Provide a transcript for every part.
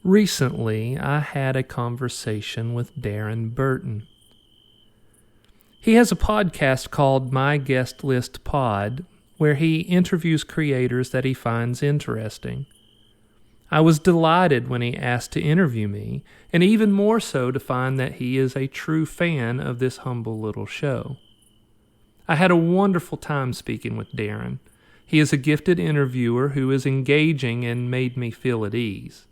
Recently, I had a conversation with Darren Burton. He has a podcast called My Guest List Pod, where he interviews creators that he finds interesting. I was delighted when he asked to interview me, and even more so to find that he is a true fan of this humble little show. I had a wonderful time speaking with Darren. He is a gifted interviewer who is engaging and made me feel at ease.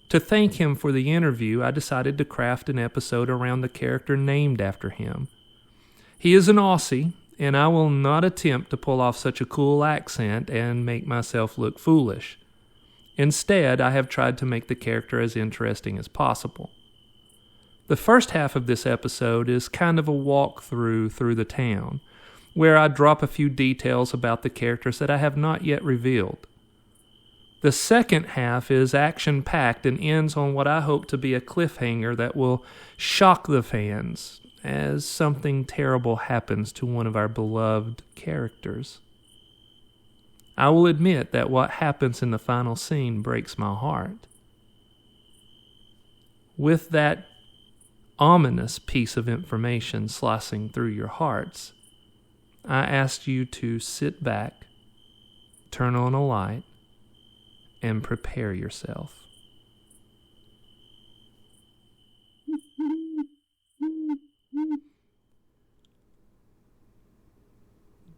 To thank him for the interview, I decided to craft an episode around the character named after him. He is an Aussie, and I will not attempt to pull off such a cool accent and make myself look foolish. Instead, I have tried to make the character as interesting as possible. The first half of this episode is kind of a walkthrough through the town, where I drop a few details about the characters that I have not yet revealed. The second half is action-packed and ends on what I hope to be a cliffhanger that will shock the fans, as something terrible happens to one of our beloved characters. I will admit that what happens in the final scene breaks my heart. With that ominous piece of information slicing through your hearts, I ask you to sit back, turn on a light, and prepare yourself.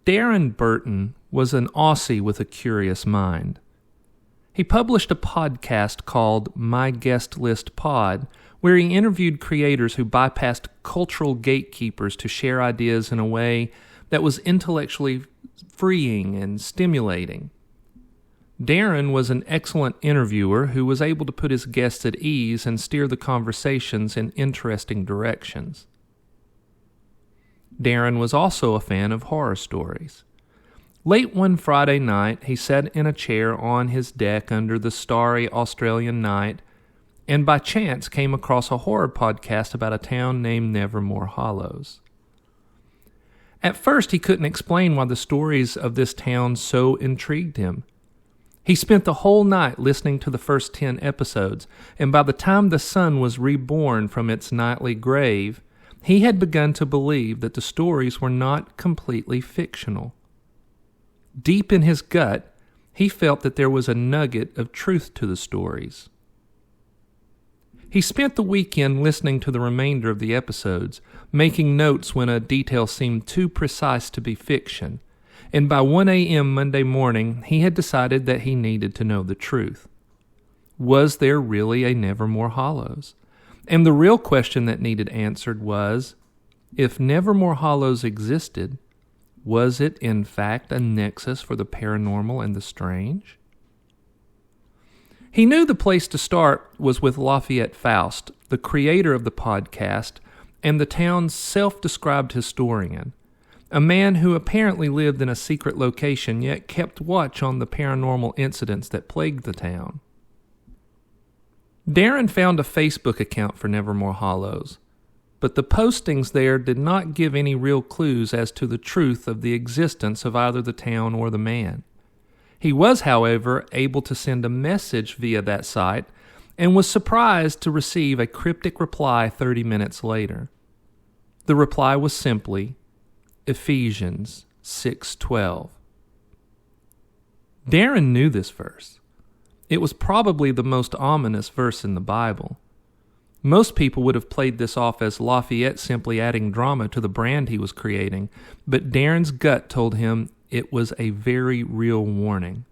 Darren Burton was an Aussie with a curious mind. He published a podcast called My Guest List Pod, where he interviewed creators who bypassed cultural gatekeepers to share ideas in a way that was intellectually freeing and stimulating. Darren was an excellent interviewer who was able to put his guests at ease and steer the conversations in interesting directions. Darren was also a fan of horror stories. Late one Friday night, he sat in a chair on his deck under the starry Australian night and by chance came across a horror podcast about a town named Nevermore Hollows. At first, he couldn't explain why the stories of this town so intrigued him. He spent the whole night listening to the first 10 episodes, and by the time the sun was reborn from its nightly grave, he had begun to believe that the stories were not completely fictional. Deep in his gut, he felt that there was a nugget of truth to the stories. He spent the weekend listening to the remainder of the episodes, making notes when a detail seemed too precise to be fiction, and by 1 a.m. Monday morning, he had decided that he needed to know the truth. Was there really a Nevermore Hollows? And the real question that needed answered was, if Nevermore Hollows existed, was it in fact a nexus for the paranormal and the strange? He knew the place to start was with Lafayette Faust, the creator of the podcast, and the town's self-described historian, a man who apparently lived in a secret location yet kept watch on the paranormal incidents that plagued the town. Darren found a Facebook account for Nevermore Hollows, but the postings there did not give any real clues as to the truth of the existence of either the town or the man. He was, however, able to send a message via that site and was surprised to receive a cryptic reply 30 minutes later. The reply was simply, Ephesians 6:12. Darren knew this verse. It was probably the most ominous verse in the Bible. Most people would have played this off as Lafayette simply adding drama to the brand he was creating, but Darren's gut told him it was a very real warning.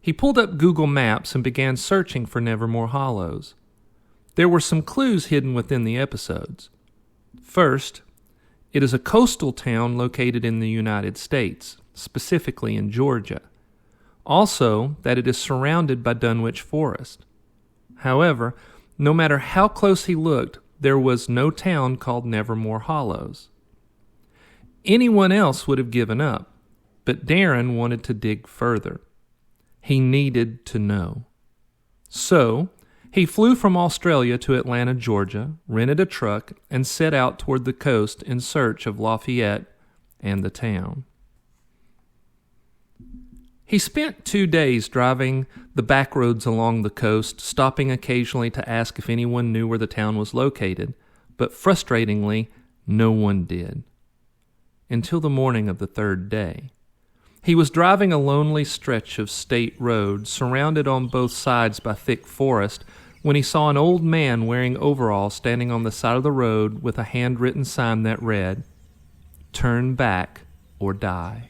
He pulled up Google Maps and began searching for Nevermore Hollows. There were some clues hidden within the episodes. First, it is a coastal town located in the United States, specifically in Georgia. Also, that it is surrounded by Dunwich Forest. However, no matter how close he looked, there was no town called Nevermore Hollows. Anyone else would have given up, but Darren wanted to dig further. He needed to know. So, he flew from Australia to Atlanta, Georgia, rented a truck, and set out toward the coast in search of Lafayette and the town. He spent 2 days driving the back roads along the coast, stopping occasionally to ask if anyone knew where the town was located, but frustratingly, no one did. Until the morning of the 3rd day. He was driving a lonely stretch of state road, surrounded on both sides by thick forest, when he saw an old man wearing overalls standing on the side of the road with a handwritten sign that read, "Turn back or die."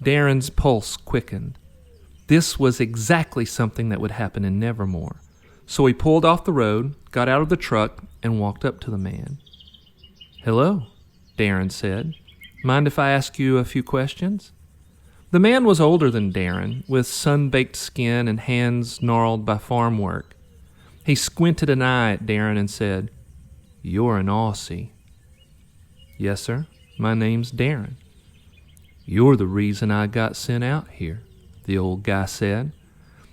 Darren's pulse quickened. This was exactly something that would happen in Nevermore. So he pulled off the road, got out of the truck, and walked up to the man. "Hello," Darren said. "Mind if I ask you a few questions?" The man was older than Darren, with sun-baked skin and hands gnarled by farm work. He squinted an eye at Darren and said, "You're an Aussie." "Yes, sir. My name's Darren." "You're the reason I got sent out here," the old guy said.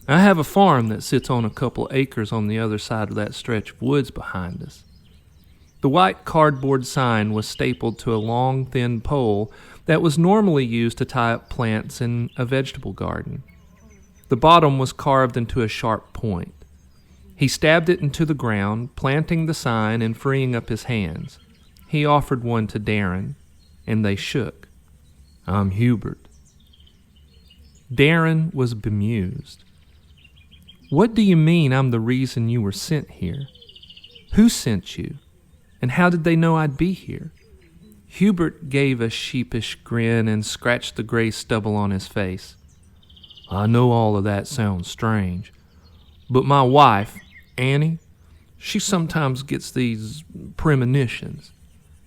"I have a farm that sits on a couple acres on the other side of that stretch of woods behind us." The white cardboard sign was stapled to a long, thin pole that was normally used to tie up plants in a vegetable garden. The bottom was carved into a sharp point. He stabbed it into the ground, planting the sign and freeing up his hands. He offered one to Darren, and they shook. "I'm Hubert." Darren was bemused. "What do you mean I'm the reason you were sent here? Who sent you? And how did they know I'd be here?" Hubert gave a sheepish grin and scratched the gray stubble on his face. "I know all of that sounds strange, but my wife, Annie, she sometimes gets these premonitions.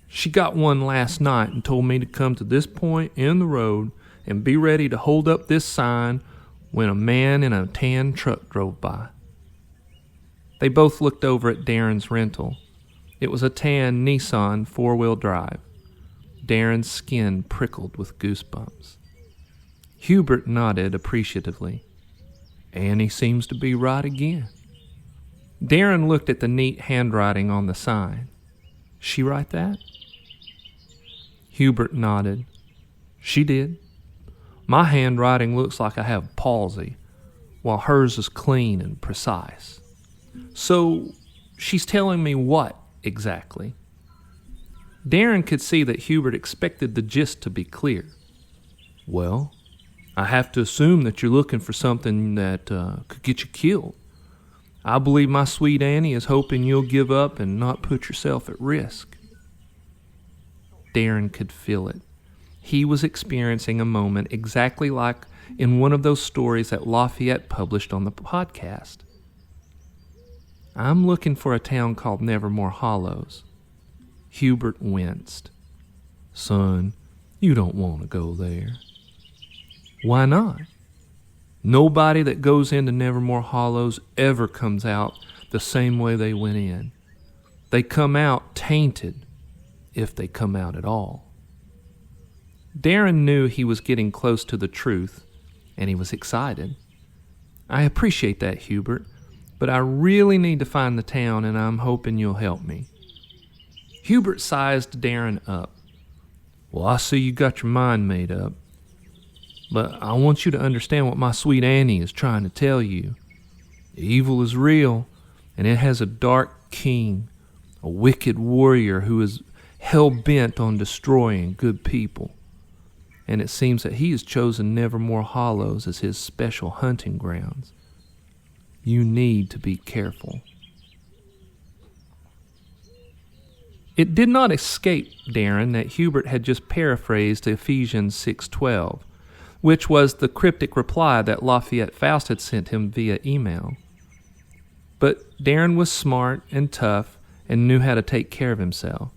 She got one last night and told me to come to this point in the road and be ready to hold up this sign when a man in a tan truck drove by." They both looked over at Darren's rental. It was a tan Nissan 4-wheel drive. Darren's skin prickled with goosebumps. Hubert nodded appreciatively. "Annie seems to be right again." Darren looked at the neat handwriting on the sign. "She write that?" Hubert nodded. "She did. My handwriting looks like I have palsy, while hers is clean and precise." "So, she's telling me what exactly?" Darren could see that Hubert expected the gist to be clear. "Well, I have to assume that you're looking for something that could get you killed. I believe my sweet Annie is hoping you'll give up and not put yourself at risk." Darren could feel it. He was experiencing a moment exactly like in one of those stories that Lafayette published on the podcast. "I'm looking for a town called Nevermore Hollows." Hubert winced. "Son, you don't want to go there." "Why not?" "Nobody that goes into Nevermore Hollows ever comes out the same way they went in. They come out tainted, if they come out at all." Darren knew he was getting close to the truth, and he was excited. "I appreciate that, Hubert, but I really need to find the town, and I'm hoping you'll help me." Hubert sized Darren up. "Well, I see you got your mind made up. But I want you to understand what my sweet Annie is trying to tell you. Evil is real, and it has a dark king, a wicked warrior who is hell-bent on destroying good people. And it seems that he has chosen Nevermore Hollows as his special hunting grounds. You need to be careful." It did not escape Darren that Hubert had just paraphrased Ephesians 6:12, which was the cryptic reply that Lafayette Faust had sent him via email. But Darren was smart and tough and knew how to take care of himself.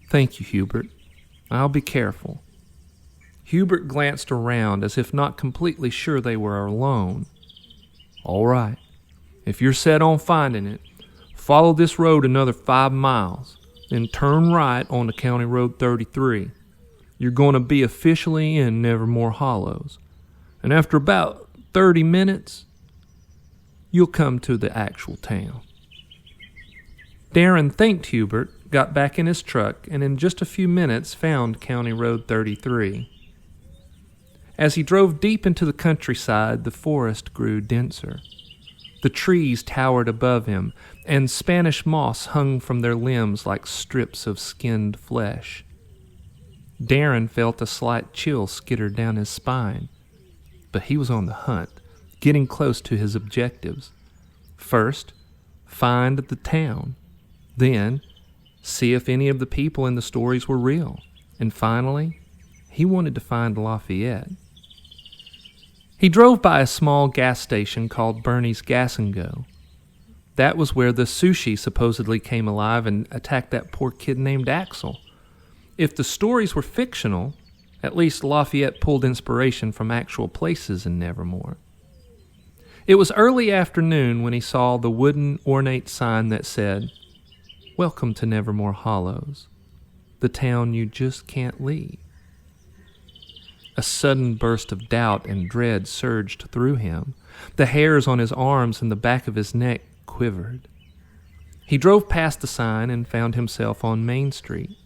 "Thank you, Hubert. I'll be careful." Hubert glanced around as if not completely sure they were alone. "All right. If you're set on finding it, follow this road another 5 miles, then turn right onto County Road 33. You're going to be officially in Nevermore Hollows. And after about 30 minutes, you'll come to the actual town." Darren thanked Hubert, got back in his truck, and in just a few minutes found County Road 33. As he drove deep into the countryside, the forest grew denser. The trees towered above him, and Spanish moss hung from their limbs like strips of skinned flesh. Darren felt a slight chill skitter down his spine, but he was on the hunt, getting close to his objectives. First, find the town. Then, see if any of the people in the stories were real. And finally, he wanted to find Lafayette. He drove by a small gas station called Bernie's Gas and Go. That was where the sushi supposedly came alive and attacked that poor kid named Axel. If the stories were fictional, at least Lafayette pulled inspiration from actual places in Nevermore. It was early afternoon when he saw the wooden ornate sign that said, "Welcome to Nevermore Hollows, the town you just can't leave." A sudden burst of doubt and dread surged through him. The hairs on his arms and the back of his neck quivered. He drove past the sign and found himself on Main Street.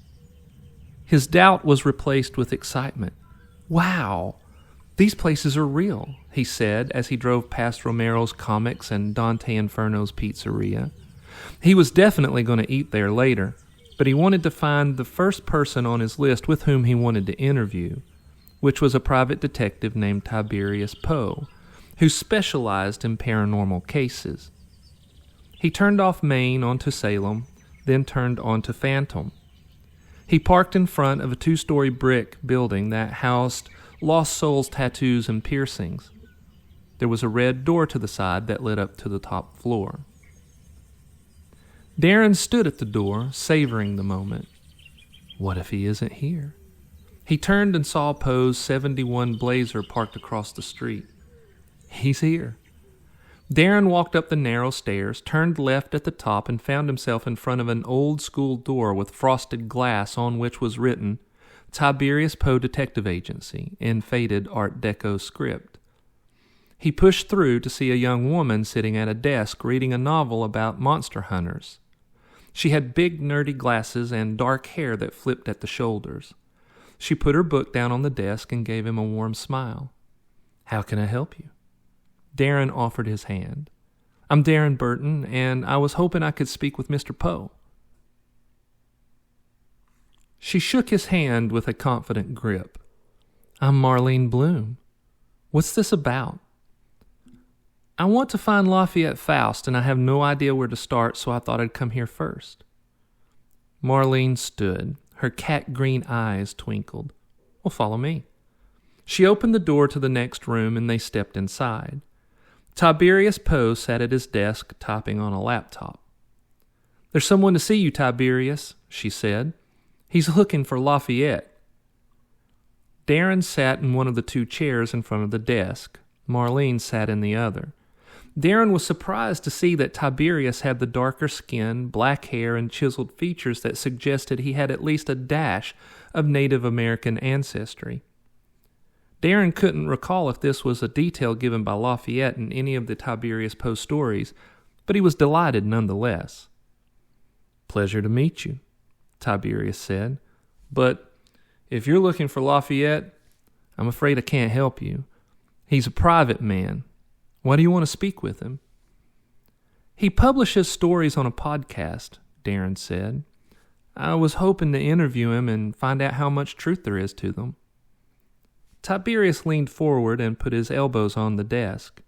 His doubt was replaced with excitement. "Wow, these places are real," he said as he drove past Romero's Comics and Dante Inferno's Pizzeria. He was definitely going to eat there later, but he wanted to find the first person on his list with whom he wanted to interview, which was a private detective named Tiberius Poe, who specialized in paranormal cases. He turned off Main onto Salem, then turned onto Phantom. He parked in front of a 2-story brick building that housed Lost Souls tattoos and piercings. There was a red door to the side that led up to the top floor. Darren stood at the door, savoring the moment. What if he isn't here? He turned and saw Poe's 71 Blazer parked across the street. He's here. Darren walked up the narrow stairs, turned left at the top, and found himself in front of an old-school door with frosted glass on which was written, "Tiberius Poe Detective Agency," in faded Art Deco script. He pushed through to see a young woman sitting at a desk reading a novel about monster hunters. She had big, nerdy glasses and dark hair that flipped at the shoulders. She put her book down on the desk and gave him a warm smile. "How can I help you?" Darren offered his hand. "I'm Darren Burton, and I was hoping I could speak with Mr. Poe." She shook his hand with a confident grip. "I'm Marlene Bloom. What's this about?" "I want to find Lafayette Faust, and I have no idea where to start, so I thought I'd come here first." Marlene stood. Her cat-green eyes twinkled. "Well, follow me." She opened the door to the next room, and they stepped inside. Tiberius Poe sat at his desk, typing on a laptop. "There's someone to see you, Tiberius," she said. "He's looking for Lafayette." Darren sat in one of the 2 chairs in front of the desk. Marlene sat in the other. Darren was surprised to see that Tiberius had the darker skin, black hair, and chiseled features that suggested he had at least a dash of Native American ancestry. Darren couldn't recall if this was a detail given by Lafayette in any of the Tiberius Poe stories, but he was delighted nonetheless. "Pleasure to meet you," Tiberius said. "But if you're looking for Lafayette, I'm afraid I can't help you. He's a private man. Why do you want to speak with him?" "He publishes stories on a podcast," Darren said. "I was hoping to interview him and find out how much truth there is to them." Tiberius leaned forward and put his elbows on the desk.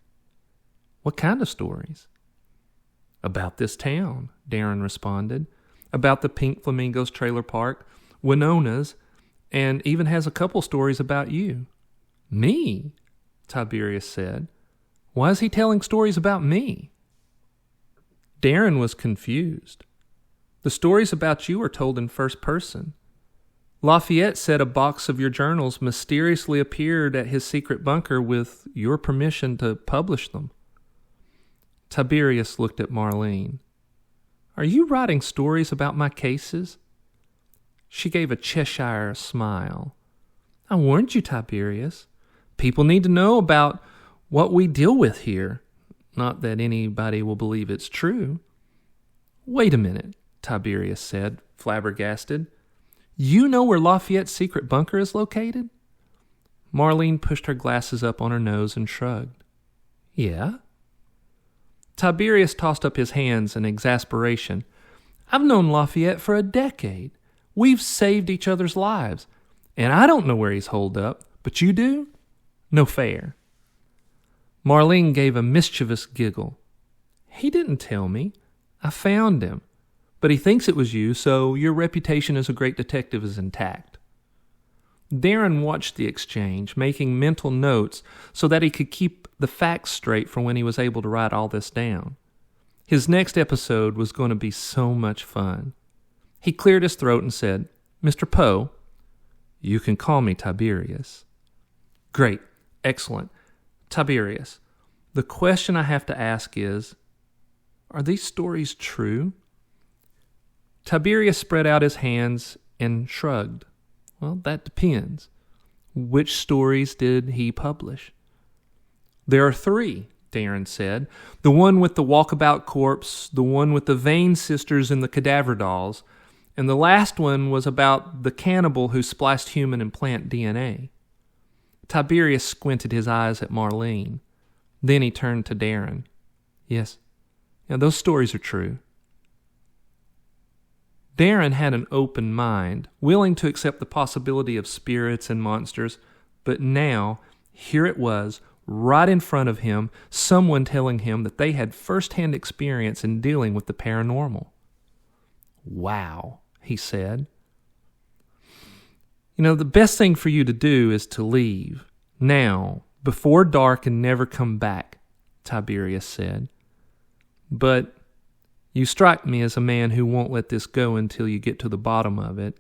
"What kind of stories?" "About this town," Darren responded. "About the Pink Flamingoes Trailer Park, Winona's, and even has a couple stories about you." "Me?" Tiberius said. "Why is he telling stories about me?" Darren was confused. "The stories about you are told in first person. Lafayette said a box of your journals mysteriously appeared at his secret bunker with your permission to publish them." Tiberius looked at Marlene. "Are you writing stories about my cases?" She gave a Cheshire smile. "I warned you, Tiberius. People need to know about what we deal with here. Not that anybody will believe it's true." "Wait a minute," Tiberius said, flabbergasted. "You know where Lafayette's secret bunker is located?" Marlene pushed her glasses up on her nose and shrugged. Yeah? Tiberius tossed up his hands in exasperation. I've known Lafayette for a decade. We've saved each other's lives. And I don't know where he's holed up, but you do? No fair. Marlene gave a mischievous giggle. He didn't tell me. I found him. But he thinks it was you, so your reputation as a great detective is intact. Darren watched the exchange, making mental notes so that he could keep the facts straight for when he was able to write all this down. His next episode was going to be so much fun. He cleared his throat and said, Mr. Poe, you can call me Tiberius. Great. Excellent. Tiberius, the question I have to ask is, are these stories true? Tiberius spread out his hands and shrugged. Well, that depends. Which stories did he publish? There are 3, Darren said. The one with the walkabout corpse, the one with the Vane sisters and the cadaver dolls, and the last one was about the cannibal who spliced human and plant DNA. Tiberius squinted his eyes at Marlene. Then he turned to Darren. Yes, those stories are true. Darren had an open mind, willing to accept the possibility of spirits and monsters, but now, here it was, right in front of him, someone telling him that they had first-hand experience in dealing with the paranormal. Wow, he said. The best thing for you to do is to leave. Now, before dark and never come back, Tiberius said. But you strike me as a man who won't let this go until you get to the bottom of it.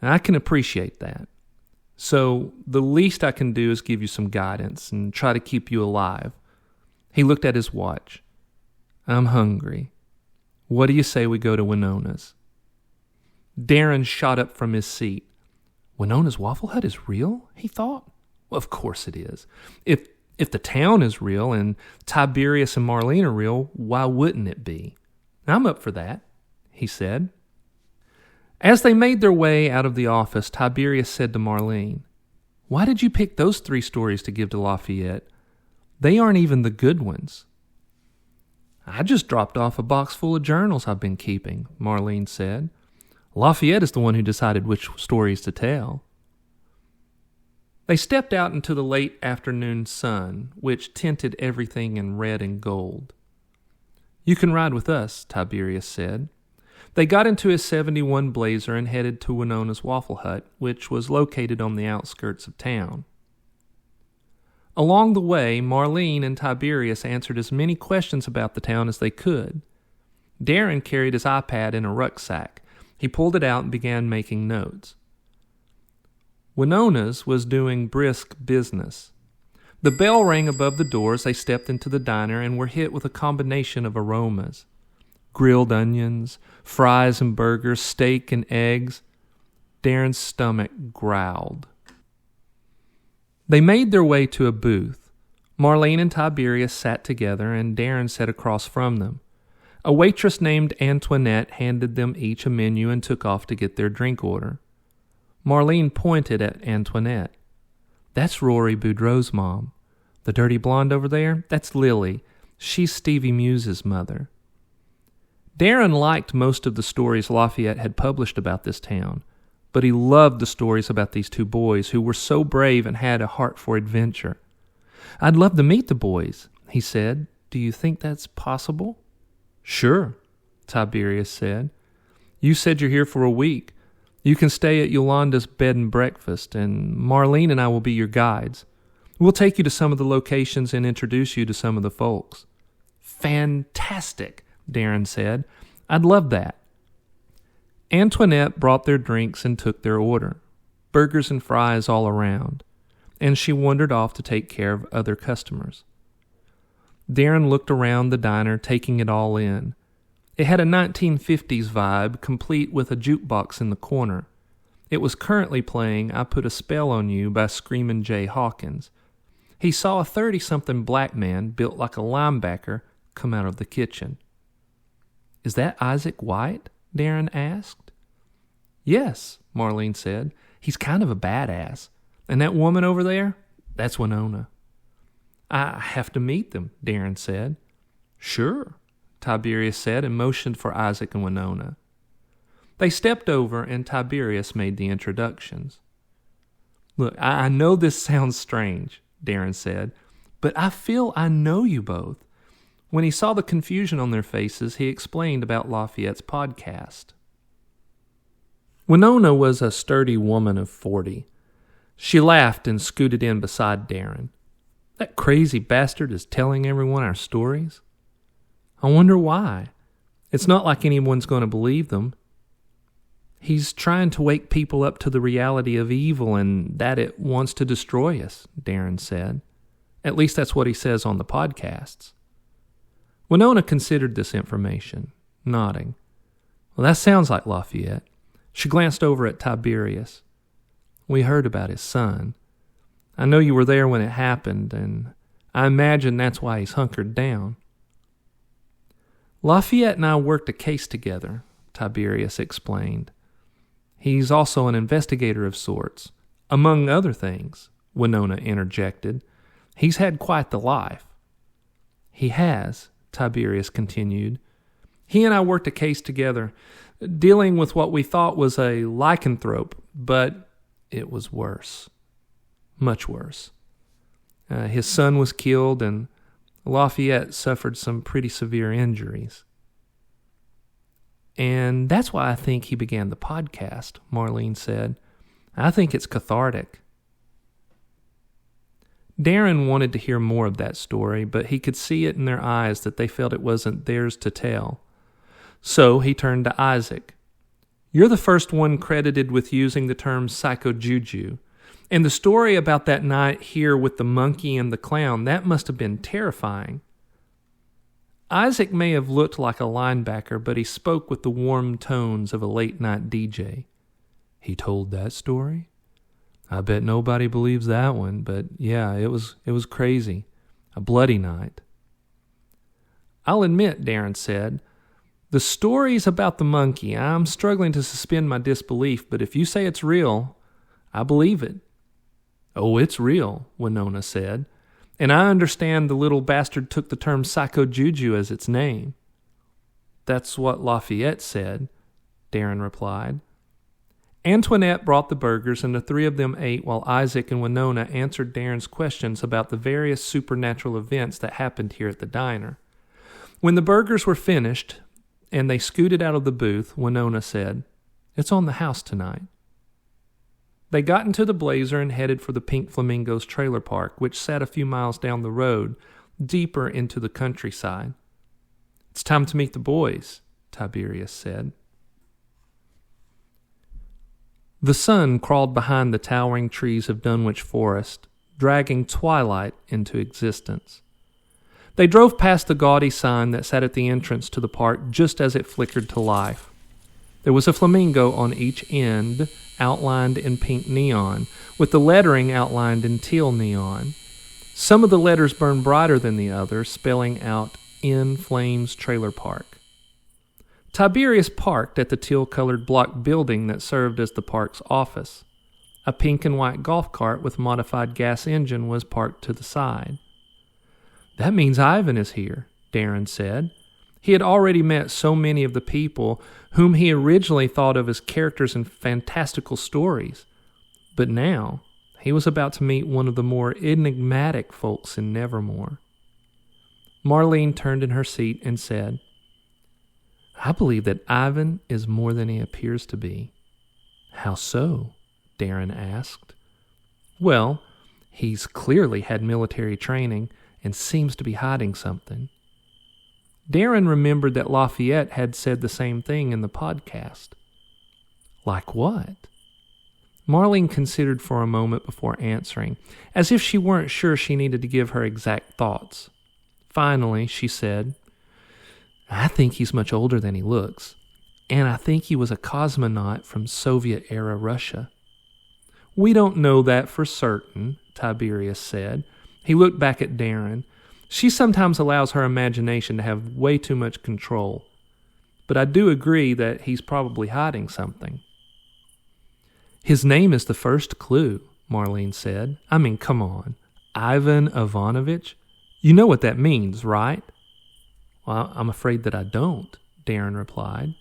I can appreciate that. So the least I can do is give you some guidance and try to keep you alive. He looked at his watch. I'm hungry. What do you say we go to Winona's? Darren shot up from his seat. Winona's Waffle Hut is real? He thought. Well, of course it is. If the town is real and Tiberius and Marlene are real, why wouldn't it be? I'm up for that, he said. As they made their way out of the office, Tiberius said to Marlene, Why did you pick those 3 stories to give to Lafayette? They aren't even the good ones. I just dropped off a box full of journals I've been keeping, Marlene said. Lafayette is the one who decided which stories to tell. They stepped out into the late afternoon sun, which tinted everything in red and gold. You can ride with us, Tiberius said. They got into his 71 Blazer and headed to Winona's Waffle Hut, which was located on the outskirts of town. Along the way, Marlene and Tiberius answered as many questions about the town as they could. Darren carried his iPad in a rucksack. He pulled it out and began making notes. Winona's was doing brisk business. The bell rang above the door as they stepped into the diner and were hit with a combination of aromas. Grilled onions, fries and burgers, steak and eggs. Darren's stomach growled. They made their way to a booth. Marlene and Tiberius sat together and Darren sat across from them. A waitress named Antoinette handed them each a menu and took off to get their drink order. Marlene pointed at Antoinette. That's Rory Boudreau's mom. The dirty blonde over there, that's Lily. She's Stevie Muse's mother. Darren liked most of the stories Lafayette had published about this town, but he loved the stories about these 2 boys who were so brave and had a heart for adventure. I'd love to meet the boys, he said. Do you think that's possible? Sure, Tiberius said. You said you're here for a week. You can stay at Yolanda's bed and breakfast, and Marlene and I will be your guides. We'll take you to some of the locations and introduce you to some of the folks. Fantastic, Darren said. I'd love that. Antoinette brought their drinks and took their order, burgers and fries all around, and she wandered off to take care of other customers. Darren looked around the diner, taking it all in. It had a 1950s vibe, complete with a jukebox in the corner. It was currently playing I Put a Spell on You by Screamin' Jay Hawkins. He saw a 30-something black man, built like a linebacker, come out of the kitchen. Is that Isaac White? Darren asked. Yes, Marlene said. He's kind of a badass. And that woman over there? That's Winona. I have to meet them, Darren said. Sure, Tiberius said and motioned for Isaac and Winona. They stepped over and Tiberius made the introductions. Look, I know this sounds strange, Darren said, but I feel I know you both. When he saw the confusion on their faces, he explained about Lafayette's podcast. Winona was a sturdy woman of 40. She laughed and scooted in beside Darren. That crazy bastard is telling everyone our stories? I wonder why. It's not like anyone's going to believe them. He's trying to wake people up to the reality of evil and that it wants to destroy us, Darren said. At least that's what he says on the podcasts. Winona considered this information, nodding. Well, that sounds like Lafayette. She glanced over at Tiberius. We heard about his son. I know you were there when it happened, and I imagine that's why he's hunkered down. Lafayette and I worked a case together, Tiberius explained. He's also an investigator of sorts. Among other things, Winona interjected. He's had quite the life. He has, Tiberius continued. He and I worked a case together, dealing with what we thought was a lycanthrope, but it was worse. Much worse. His son was killed, and Lafayette suffered some pretty severe injuries. And that's why I think he began the podcast, Marlene said. I think it's cathartic. Darren wanted to hear more of that story, but he could see it in their eyes that they felt it wasn't theirs to tell. So he turned to Isaac. You're the first one credited with using the term psychojuju. And the story about that night here with the monkey and the clown, that must have been terrifying. Isaac may have looked like a linebacker, but he spoke with the warm tones of a late-night DJ. He told that story? I bet nobody believes that one, but yeah, it was crazy. A bloody night. I'll admit, Darren said, the stories about the monkey, I'm struggling to suspend my disbelief, but if you say it's real, I believe it. Oh, it's real, Winona said. And I understand the little bastard took the term psychojuju as its name. That's what Lafayette said, Darren replied. Antoinette brought the burgers, and the three of them ate while Isaac and Winona answered Darren's questions about the various supernatural events that happened here at the diner. When the burgers were finished and they scooted out of the booth, Winona said, It's on the house tonight. They got into the Blazer and headed for the Pink Flamingoes Trailer Park, which sat a few miles down the road, deeper into the countryside. It's time to meet the boys, Tiberius said. The sun crawled behind the towering trees of Dunwich Forest, dragging twilight into existence. They drove past the gaudy sign that sat at the entrance to the park just as it flickered to life. There was a flamingo on each end, outlined in pink neon, with the lettering outlined in teal neon. Some of the letters burned brighter than the others, spelling out In Flames Trailer Park. Tiberius parked at the teal-colored block building that served as the park's office. A pink and white golf cart with modified gas engine was parked to the side. That means Ivan is here, Darren said. He had already met so many of the people whom he originally thought of as characters in fantastical stories. But now, he was about to meet one of the more enigmatic folks in Nevermore. Marlene turned in her seat and said, I believe that Ivan is more than he appears to be. How so? Darren asked. Well, he's clearly had military training and seems to be hiding something. Darren remembered that Lafayette had said the same thing in the podcast. Like what? Marlene considered for a moment before answering, as if she weren't sure she needed to give her exact thoughts. Finally, she said, I think he's much older than he looks, and I think he was a cosmonaut from Soviet-era Russia. We don't know that for certain, Tiberius said. He looked back at Darren. She sometimes allows her imagination to have way too much control, but I do agree that he's probably hiding something. His name is the first clue, Marlene said. I mean, come on. Ivan Ivanovich? You know what that means, right? Well, I'm afraid that I don't, Darren replied.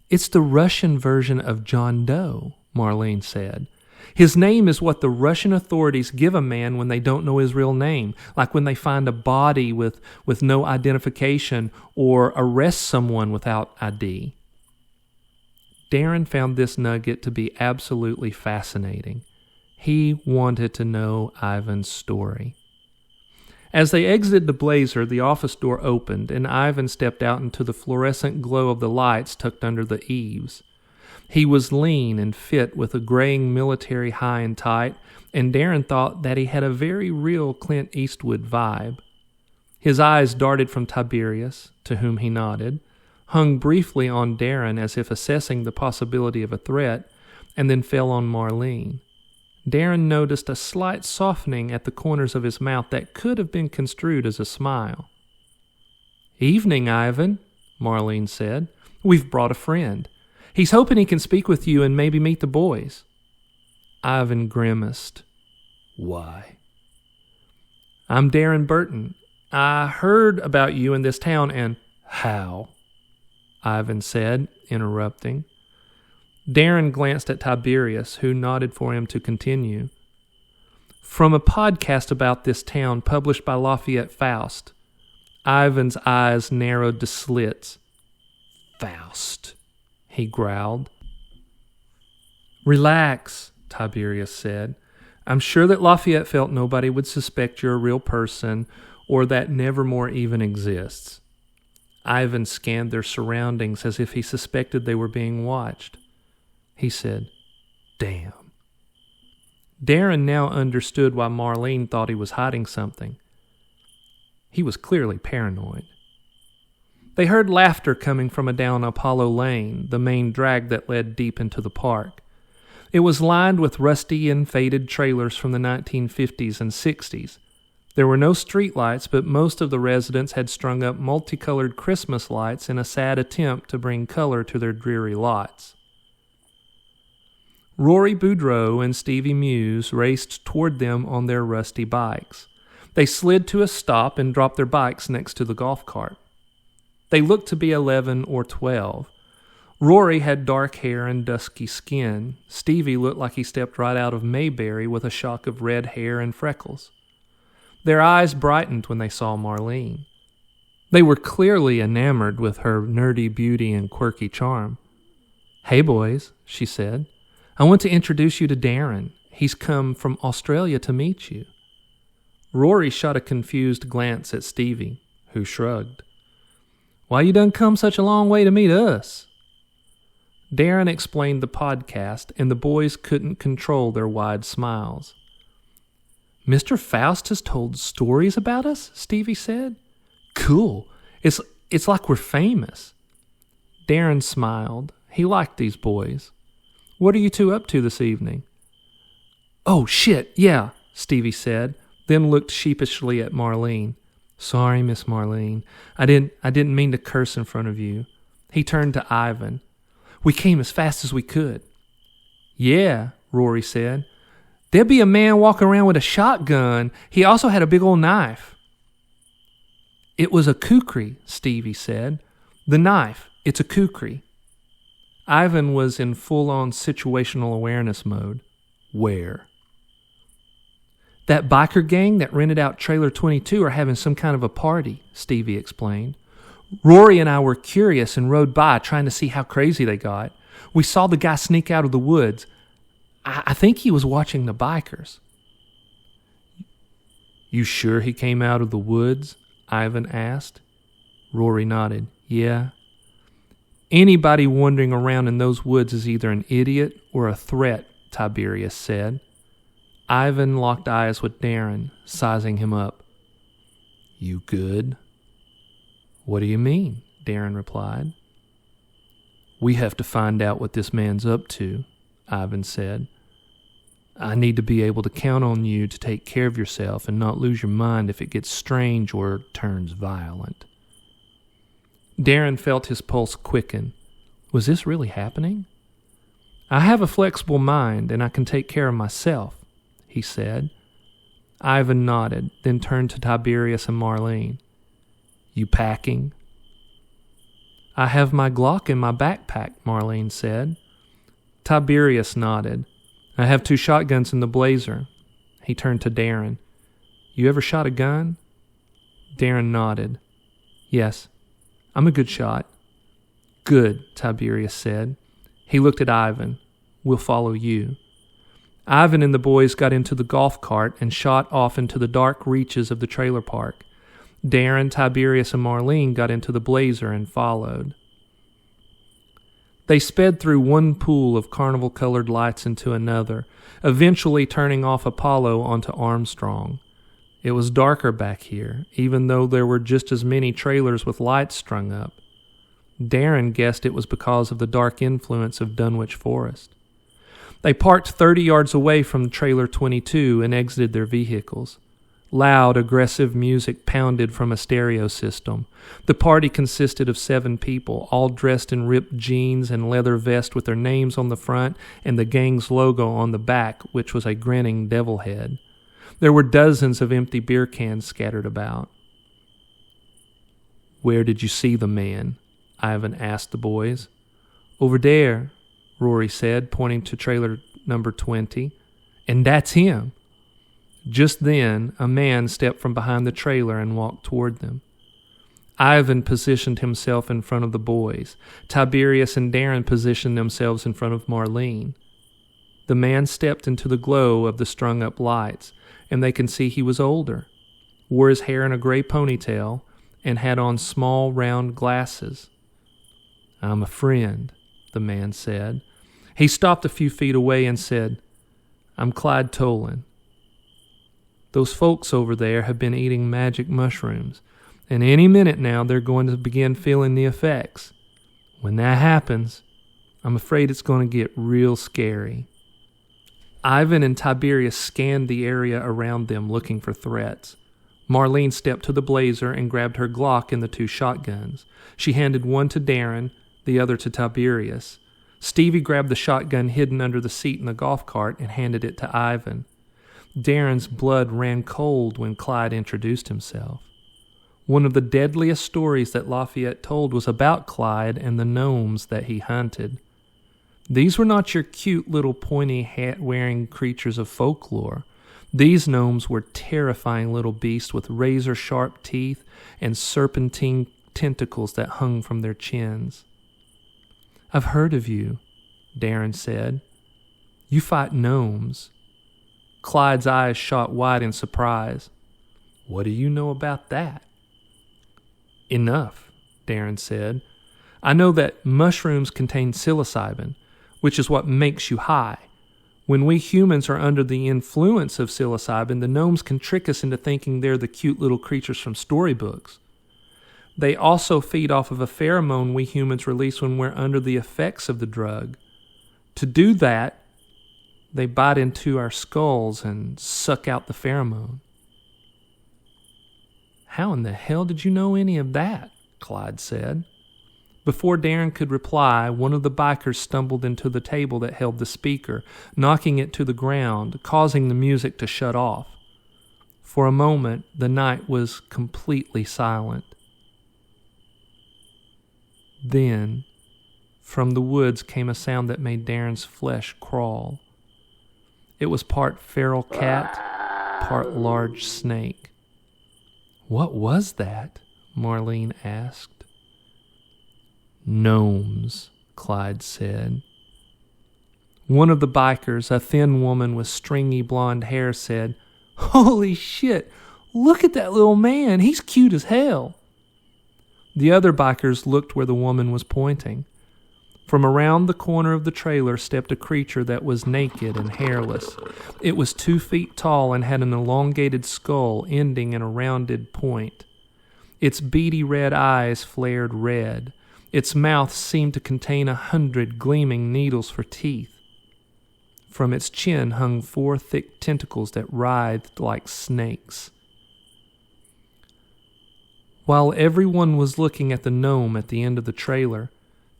It's the Russian version of John Doe, Marlene said. His name is what the Russian authorities give a man when they don't know his real name, like when they find a body with no identification or arrest someone without ID. Darren found this nugget to be absolutely fascinating. He wanted to know Ivan's story. As they exited the Blazer, the office door opened, and Ivan stepped out into the fluorescent glow of the lights tucked under the eaves. He was lean and fit with a graying military high and tight, and Darren thought that he had a very real Clint Eastwood vibe. His eyes darted from Tiberius, to whom he nodded, hung briefly on Darren as if assessing the possibility of a threat, and then fell on Marlene. Darren noticed a slight softening at the corners of his mouth that could have been construed as a smile. "Evening, Ivan," Marlene said. "We've brought a friend. He's hoping he can speak with you and maybe meet the boys." Ivan grimaced. "Why?" "I'm Darren Burton. I heard about you in this town and—" "How?" Ivan said, interrupting. Darren glanced at Tiberius, who nodded for him to continue. "From a podcast about this town published by Lafayette Faust." Ivan's eyes narrowed to slits. "Faust," he growled. "Relax," Tiberius said. "I'm sure that Lafayette felt nobody would suspect you're a real person or that Nevermore even exists." Ivan scanned their surroundings as if he suspected they were being watched. He said, "Damn." Darren now understood why Marlene thought he was hiding something. He was clearly paranoid. They heard laughter coming from down Apollo Lane, the main drag that led deep into the park. It was lined with rusty and faded trailers from the 1950s and 60s. There were no streetlights, but most of the residents had strung up multicolored Christmas lights in a sad attempt to bring color to their dreary lots. Rory Boudreau and Stevie Muse raced toward them on their rusty bikes. They slid to a stop and dropped their bikes next to the golf cart. They looked to be 11 or 12. Rory had dark hair and dusky skin. Stevie looked like he stepped right out of Mayberry with a shock of red hair and freckles. Their eyes brightened when they saw Marlene. They were clearly enamored with her nerdy beauty and quirky charm. "Hey, boys," she said. "I want to introduce you to Darren. He's come from Australia to meet you." Rory shot a confused glance at Stevie, who shrugged. "Why you done come such a long way to meet us?" Darren explained the podcast, and the boys couldn't control their wide smiles. "Mr. Faust has told stories about us?" Stevie said. "Cool. It's like we're famous." Darren smiled. He liked these boys. "What are you two up to this evening?" "Oh, shit, yeah," Stevie said, then looked sheepishly at Marlene. "Sorry, Miss Marlene. I didn't mean to curse in front of you." He turned to Ivan. "We came as fast as we could." "Yeah," Rory said. "There'd be a man walking around with a shotgun. He also had a big old knife." "It was a kukri," Stevie said. "The knife, it's a kukri." Ivan was in full-on situational awareness mode. "Where?" "That biker gang that rented out Trailer 22 are having some kind of a party," Stevie explained. "Rory and I were curious and rode by trying to see how crazy they got. We saw the guy sneak out of the woods. I think he was watching the bikers." "You sure he came out of the woods?" Ivan asked. Rory nodded. "Yeah." "Anybody wandering around in those woods is either an idiot or a threat," Tiberius said. Ivan locked eyes with Darren, sizing him up. "You good?" "What do you mean?" Darren replied. "We have to find out what this man's up to," Ivan said. "I need to be able to count on you to take care of yourself and not lose your mind if it gets strange or turns violent." Darren felt his pulse quicken. Was this really happening? "I have a flexible mind, and I can take care of myself," he said. Ivan nodded, then turned to Tiberius and Marlene. You packing? I have my Glock in my backpack, Marlene said. Tiberius nodded. I have 2 shotguns in the blazer. He turned to Darren. You ever shot a gun? Darren nodded. Yes, I'm a good shot. Good, Tiberius said. He looked at Ivan. We'll follow you. Ivan and the boys got into the golf cart and shot off into the dark reaches of the trailer park. Darren, Tiberius, and Marlene got into the blazer and followed. They sped through one pool of carnival-colored lights into another, eventually turning off Apollo onto Armstrong. It was darker back here, even though there were just as many trailers with lights strung up. Darren guessed it was because of the dark influence of Dunwich Forest. They parked 30 yards away from Trailer 22 and exited their vehicles. Loud, aggressive music pounded from a stereo system. The party consisted of 7 people, all dressed in ripped jeans and leather vests with their names on the front and the gang's logo on the back, which was a grinning devil head. There were dozens of empty beer cans scattered about. Where did you see the man? Ivan asked the boys. Over there, Rory said, pointing to trailer number 20. And that's him. Just then, a man stepped from behind the trailer and walked toward them. Ivan positioned himself in front of the boys. Tiberius and Darren positioned themselves in front of Marlene. The man stepped into the glow of the strung-up lights, and they could see he was older, wore his hair in a gray ponytail, and had on small, round glasses. I'm a friend, the man said. He stopped a few feet away and said, I'm Clyde Tolan. Those folks over there have been eating magic mushrooms, and any minute now they're going to begin feeling the effects. When that happens, I'm afraid it's going to get real scary. Ivan and Tiberius scanned the area around them looking for threats. Marlene stepped to the blazer and grabbed her Glock and the 2 shotguns. She handed one to Darren, the other to Tiberius. Stevie grabbed the shotgun hidden under the seat in the golf cart and handed it to Ivan. Darren's blood ran cold when Clyde introduced himself. One of the deadliest stories that Lafayette told was about Clyde and the gnomes that he hunted. These were not your cute little pointy hat-wearing creatures of folklore. These gnomes were terrifying little beasts with razor-sharp teeth and serpentine tentacles that hung from their chins. I've heard of you, Darren said. You fight gnomes. Clyde's eyes shot wide in surprise. What do you know about that? Enough, Darren said. I know that mushrooms contain psilocybin, which is what makes you high. When we humans are under the influence of psilocybin, the gnomes can trick us into thinking they're the cute little creatures from storybooks. They also feed off of a pheromone we humans release when we're under the effects of the drug. To do that, they bite into our skulls and suck out the pheromone. How in the hell did you know any of that? Clyde said. Before Darren could reply, one of the bikers stumbled into the table that held the speaker, knocking it to the ground, causing the music to shut off. For a moment, the night was completely silent. Then, from the woods came a sound that made Darren's flesh crawl. It was part feral cat, part large snake. What was that? Marlene asked. Gnomes, Clyde said. One of the bikers, a thin woman with stringy blonde hair, said, Holy shit, look at that little man, he's cute as hell. The other bikers looked where the woman was pointing. From around the corner of the trailer stepped a creature that was naked and hairless. It was 2 feet tall and had an elongated skull ending in a rounded point. Its beady red eyes flared red. Its mouth seemed to contain 100 gleaming needles for teeth. From its chin hung 4 thick tentacles that writhed like snakes. While everyone was looking at the gnome at the end of the trailer,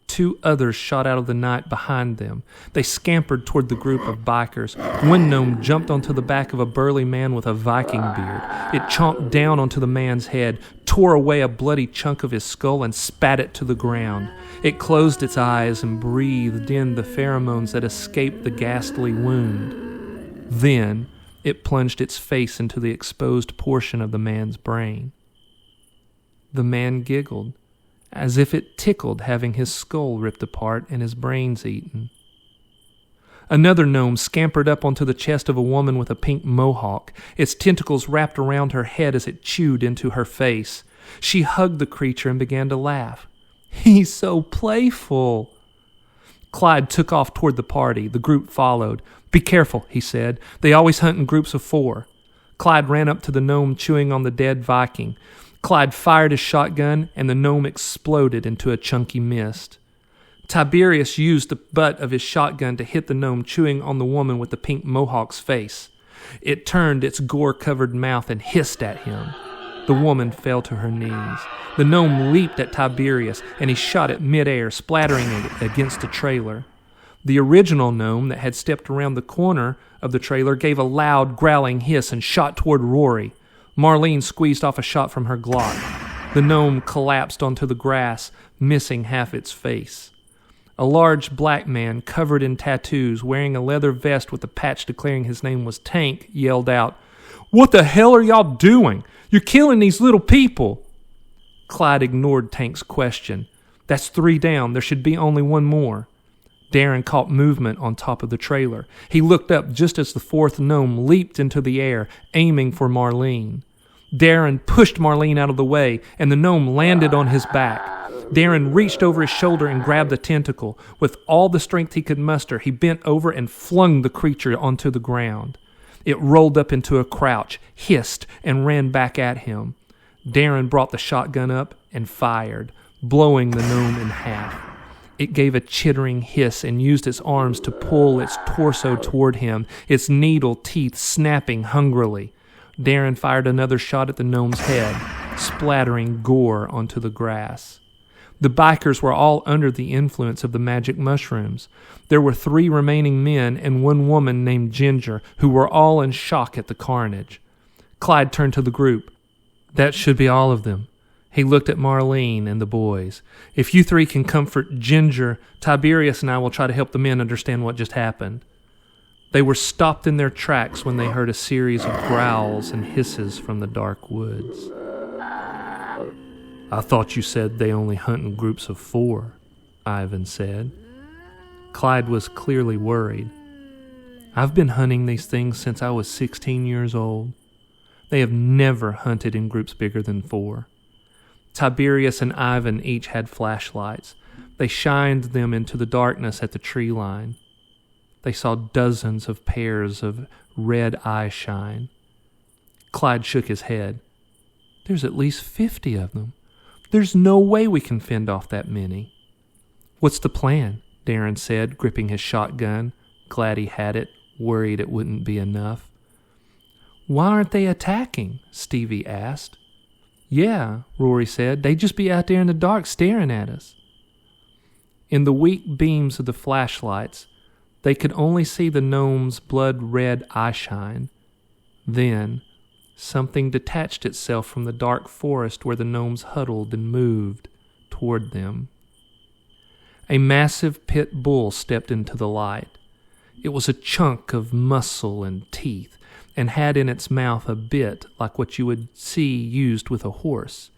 2 others shot out of the night behind them. They scampered toward the group of bikers. One gnome jumped onto the back of a burly man with a Viking beard. It chomped down onto the man's head, tore away a bloody chunk of his skull, and spat it to the ground. It closed its eyes and breathed in the pheromones that escaped the ghastly wound. Then it plunged its face into the exposed portion of the man's brain. The man giggled, as if it tickled having his skull ripped apart and his brains eaten. Another gnome scampered up onto the chest of a woman with a pink mohawk. Its tentacles wrapped around her head as it chewed into her face. She hugged the creature and began to laugh. "He's so playful." Clyde took off toward the party. The group followed. "Be careful," he said. "They always hunt in groups of 4. Clyde ran up to the gnome chewing on the dead Viking. Clyde fired his shotgun, and the gnome exploded into a chunky mist. Tiberius used the butt of his shotgun to hit the gnome chewing on the woman with the pink mohawk's face. It turned its gore-covered mouth and hissed at him. The woman fell to her knees. The gnome leaped at Tiberius, and he shot it mid-air, splattering it against the trailer. The original gnome that had stepped around the corner of the trailer gave a loud, growling hiss and shot toward Rory. Marlene squeezed off a shot from her Glock. The gnome collapsed onto the grass, missing half its face. A large black man, covered in tattoos, wearing a leather vest with a patch declaring his name was Tank, yelled out, "What the hell are y'all doing? You're killing these little people!" Clyde ignored Tank's question. "That's 3 down. There should be only 1 more." Darren caught movement on top of the trailer. He looked up just as the 4th gnome leaped into the air, aiming for Marlene. Darren pushed Marlene out of the way, and the gnome landed on his back. Darren reached over his shoulder and grabbed the tentacle. With all the strength he could muster, he bent over and flung the creature onto the ground. It rolled up into a crouch, hissed, and ran back at him. Darren brought the shotgun up and fired, blowing the gnome in half. It gave a chittering hiss and used its arms to pull its torso toward him, its needle teeth snapping hungrily. Darren fired another shot at the gnome's head, splattering gore onto the grass. The bikers were all under the influence of the magic mushrooms. There were 3 remaining men and 1 woman named Ginger, who were all in shock at the carnage. Clyde turned to the group. "That should be all of them." He looked at Marlene and the boys. "If you 3 can comfort Ginger, Tiberius and I will try to help the men understand what just happened." They were stopped in their tracks when they heard a series of growls and hisses from the dark woods. "I thought you said they only hunt in groups of 4, Ivan said. Clyde was clearly worried. "I've been hunting these things since I was 16 years old. They have never hunted in groups bigger than 4. Tiberius and Ivan each had flashlights. They shined them into the darkness at the tree line. They saw dozens of pairs of red eye shine. Clyde shook his head. "There's at least 50 of them. There's no way we can fend off that many." "What's the plan?" Darren said, gripping his shotgun, glad he had it, worried it wouldn't be enough. "Why aren't they attacking?" Stevie asked. "Yeah," Rory said, "they'd just be out there in the dark staring at us." In the weak beams of the flashlights, they could only see the gnome's blood-red eyeshine. Then, something detached itself from the dark forest where the gnomes huddled and moved toward them. A massive pit bull stepped into the light. It was a chunk of muscle and teeth, and had in its mouth a bit like what you would see used with a horse,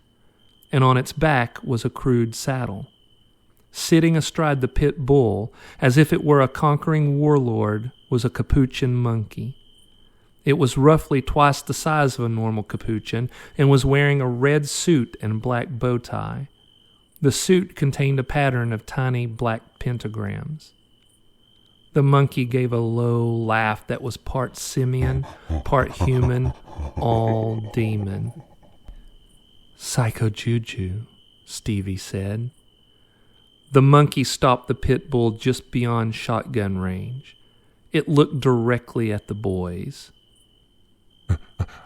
and on its back was a crude saddle. Sitting astride the pit bull, as if it were a conquering warlord, was a capuchin monkey. It was roughly twice the size of a normal capuchin, and was wearing a red suit and black bow tie. The suit contained a pattern of tiny black pentagrams. The monkey gave a low laugh that was part simian, part human, all demon. "Psycho Juju," Stevie said. The monkey stopped the pit bull just beyond shotgun range. It looked directly at the boys.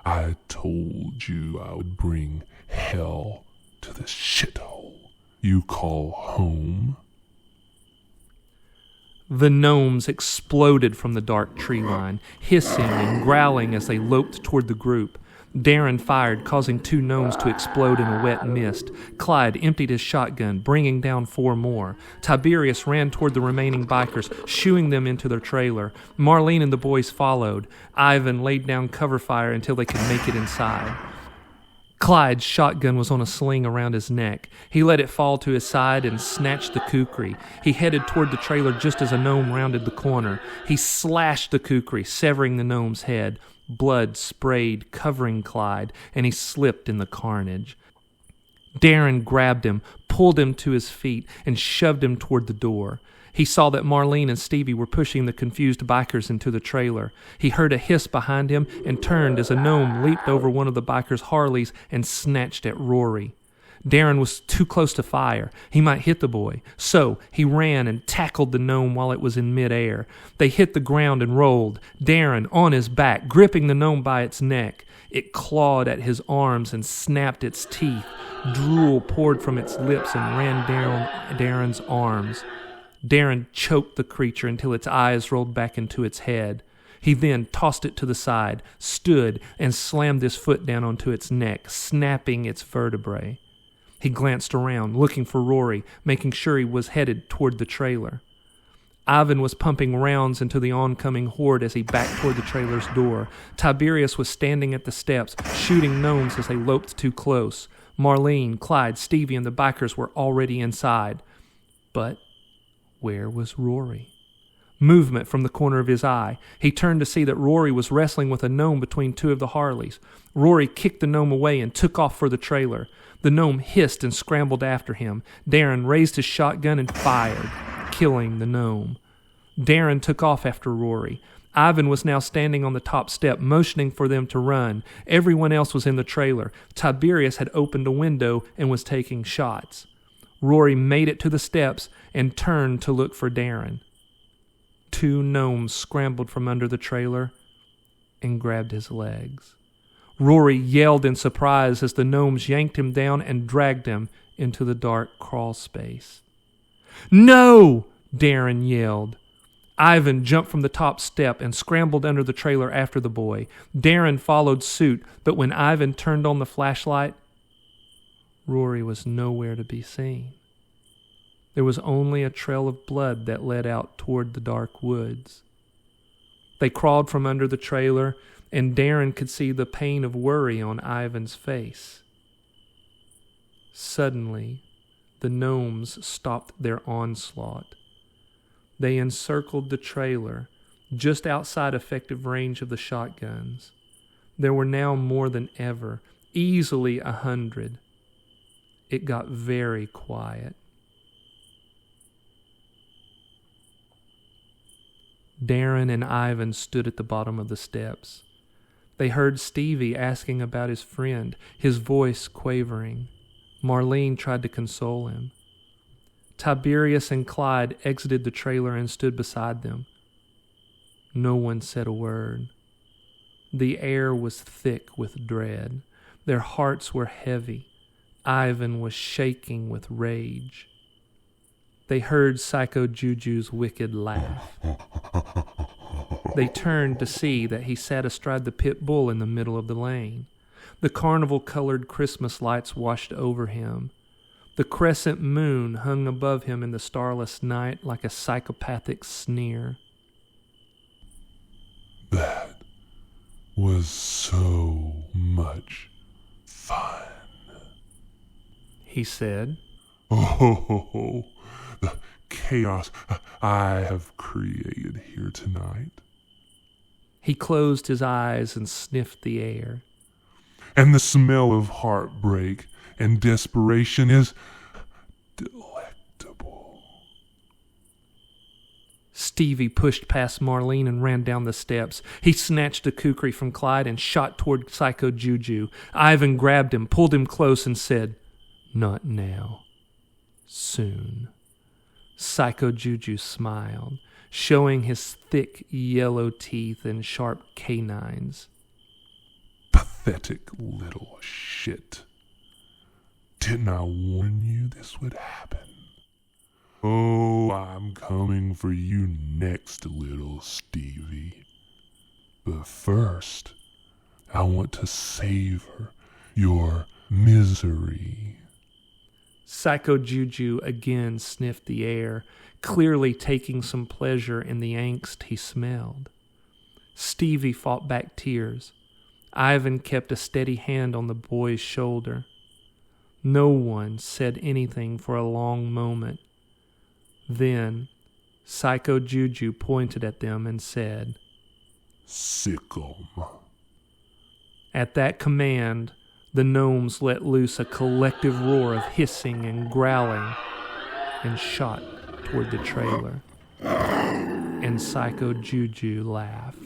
"I told you I would bring hell to this shithole you call home," The gnomes exploded from the dark tree line, hissing and growling as they loped toward the group. Darren fired, causing 2 gnomes to explode in a wet mist. Clyde emptied his shotgun, bringing down 4 more. Tiberius ran toward the remaining bikers, shooing them into their trailer. Marlene and the boys followed. Ivan laid down cover fire until they could make it inside. Clyde's shotgun was on a sling around his neck. He let it fall to his side and snatched the kukri. He headed toward the trailer just as a gnome rounded the corner. He slashed the kukri, severing the gnome's head. Blood sprayed, covering Clyde, and he slipped in the carnage. Darren grabbed him, pulled him to his feet, and shoved him toward the door. He saw that Marlene and Stevie were pushing the confused bikers into the trailer. He heard a hiss behind him and turned as a gnome leaped over one of the bikers' Harleys and snatched at Rory. Darren was too close to fire. He might hit the boy. So he ran and tackled the gnome while it was in midair. They hit the ground and rolled, Darren on his back, gripping the gnome by its neck. It clawed at his arms and snapped its teeth. Drool poured from its lips and ran down Darren's arms. Darren choked the creature until its eyes rolled back into its head. He then tossed it to the side, stood, and slammed his foot down onto its neck, snapping its vertebrae. He glanced around, looking for Rory, making sure he was headed toward the trailer. Ivan was pumping rounds into the oncoming horde as he backed toward the trailer's door. Tiberius was standing at the steps, shooting gnomes as they loped too close. Marlene, Clyde, Stevie, and the bikers were already inside. But where was Rory? Movement from the corner of his eye. He turned to see that Rory was wrestling with a gnome between 2 of the Harleys. Rory kicked the gnome away and took off for the trailer. The gnome hissed and scrambled after him. Darren raised his shotgun and fired, killing the gnome. Darren took off after Rory. Ivan was now standing on the top step, motioning for them to run. Everyone else was in the trailer. Tiberius had opened a window and was taking shots. Rory made it to the steps and turned to look for Darren. 2 gnomes scrambled from under the trailer and grabbed his legs. Rory yelled in surprise as the gnomes yanked him down and dragged him into the dark crawl space. "No!" Darren yelled. Ivan jumped from the top step and scrambled under the trailer after the boy. Darren followed suit, but when Ivan turned on the flashlight, Rory was nowhere to be seen. There was only a trail of blood that led out toward the dark woods. They crawled from under the trailer, and Darren could see the pain of worry on Ivan's face. Suddenly, the gnomes stopped their onslaught. They encircled the trailer, just outside effective range of the shotguns. There were now more than ever, easily 100. It got very quiet. Darren and Ivan stood at the bottom of the steps. They heard Stevie asking about his friend, his voice quavering. Marlene tried to console him. Tiberius and Clyde exited the trailer and stood beside them. No one said a word. The air was thick with dread. Their hearts were heavy. Ivan was shaking with rage. They heard Psycho Juju's wicked laugh. They turned to see that he sat astride the pit bull in the middle of the lane. The carnival-colored Christmas lights washed over him. The crescent moon hung above him in the starless night like a psychopathic sneer. That was so much fun, he said. Oh, the chaos I have created here tonight. He closed his eyes and sniffed the air. And the smell of heartbreak and desperation is delectable. Stevie pushed past Marlene and ran down the steps. He snatched a kukri from Clyde and shot toward Psycho Juju. Ivan grabbed him, pulled him close, and said, "Not now. Soon." Psycho Juju smiled, showing his thick yellow teeth and sharp canines. Pathetic little shit. Didn't I warn you this would happen? Oh, I'm coming for you next, little Stevie. But first, I want to savor your misery. Psycho Juju again sniffed the air, clearly taking some pleasure in the angst he smelled. Stevie fought back tears. Ivan kept a steady hand on the boy's shoulder. No one said anything for a long moment. Then, Psycho Juju pointed at them and said, Sick 'em. At that command, the gnomes let loose a collective roar of hissing and growling and shot toward the trailer. And Psycho Juju laughed.